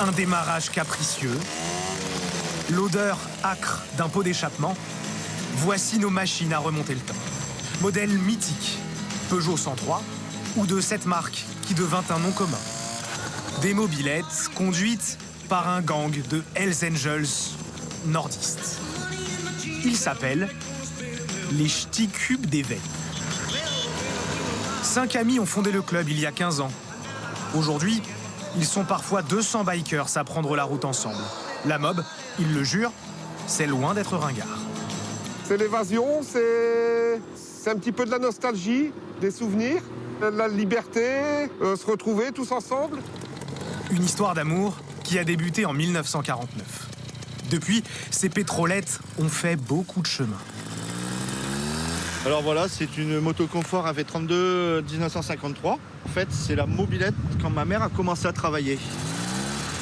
Un démarrage capricieux, l'odeur âcre d'un pot d'échappement. Voici nos machines à remonter le temps. Modèle mythique, Peugeot 103 ou de cette marque qui devint un nom commun. Des mobylettes conduites par un gang de Hells Angels nordistes. Ils s'appellent les Ch'tis Cubes des Veilles. 5 amis ont fondé le club il y a 15 ans. Aujourd'hui, ils sont parfois 200 bikers à prendre la route ensemble. La mob, ils le jurent, c'est loin d'être ringard. C'est l'évasion, c'est un petit peu de la nostalgie, des souvenirs, de la liberté, se retrouver tous ensemble. Une histoire d'amour qui a débuté en 1949. Depuis, ces pétrolettes ont fait beaucoup de chemin. Alors voilà, c'est une moto confort AV32 1953. En fait, c'est la mobilette quand ma mère a commencé à travailler.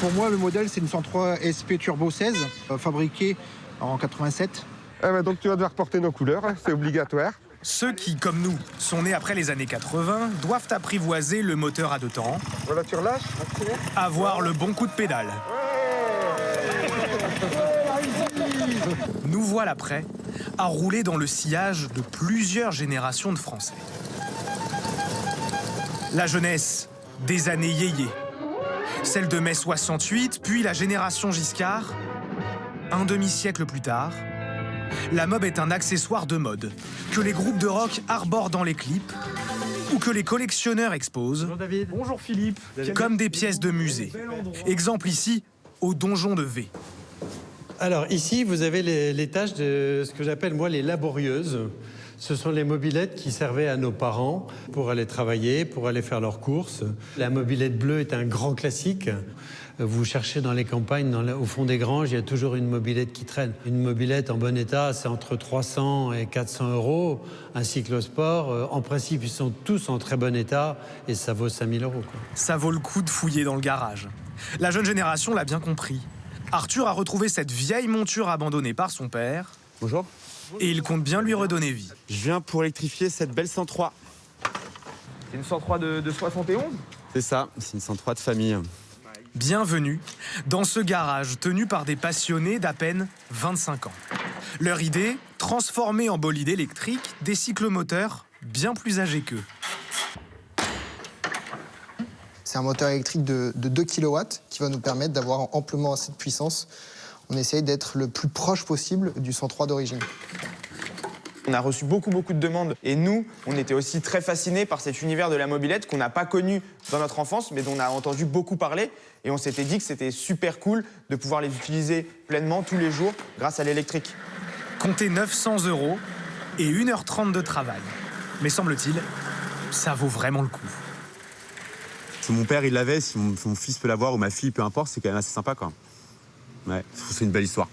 Pour moi, le modèle, c'est une 103 SP Turbo 16, fabriquée en 87. Eh ben donc tu vas devoir porter nos couleurs, hein, c'est obligatoire. Ceux qui, comme nous, sont nés après les années 80, doivent apprivoiser le moteur à deux temps, Voilà, tu relâches, accélère. avoir le bon coup de pédale. Nous voilà prêts à rouler dans le sillage de plusieurs générations de Français. La jeunesse des années yéyé, celle de mai 68, puis la génération Giscard. Un demi-siècle plus tard, la mob est un accessoire de mode que les groupes de rock arborent dans les clips ou que les collectionneurs exposent. Bonjour David. Bonjour Philippe. Comme des pièces de musée. Exemple ici, au donjon de V. Alors ici, vous avez les tâches de ce que j'appelle moi les laborieuses. Ce sont les mobylettes qui servaient à nos parents pour aller travailler, pour aller faire leurs courses. La mobylette bleue est un grand classique. Vous cherchez dans les campagnes, au fond des granges, il y a toujours une mobylette qui traîne. Une mobylette en bon état, c'est entre 300 et 400 €. Un cyclosport, en principe, ils sont tous en très bon état et ça vaut 5000 €. Ça vaut le coup de fouiller dans le garage. La jeune génération l'a bien compris. Arthur a retrouvé cette vieille monture abandonnée par son père. Bonjour. Et il compte bien lui redonner vie. Je viens pour électrifier cette belle 103. C'est une 103 de 71 ? C'est ça, c'est une 103 de famille. Bienvenue dans ce garage tenu par des passionnés d'à peine 25 ans. Leur idée, transformer en bolide électrique des cyclomoteurs bien plus âgés qu'eux. C'est un moteur électrique de 2 kW qui va nous permettre d'avoir amplement assez de puissance. On essaye d'être le plus proche possible du 103 d'origine. On a reçu beaucoup de demandes et nous, on était aussi très fascinés par cet univers de la mobilette qu'on n'a pas connu dans notre enfance, mais dont on a entendu beaucoup parler. Et on s'était dit que c'était super cool de pouvoir les utiliser pleinement tous les jours grâce à l'électrique. Comptez 900 € et 1h30 de travail. Mais semble-t-il, ça vaut vraiment le coup. Si mon père il l'avait, si mon fils peut l'avoir ou ma fille, peu importe, c'est quand même assez sympa quoi. Ouais, c'est une belle histoire.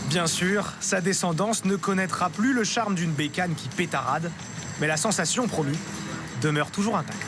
Bien sûr, sa descendance ne connaîtra plus le charme d'une bécane qui pétarade, mais la sensation promue demeure toujours intacte.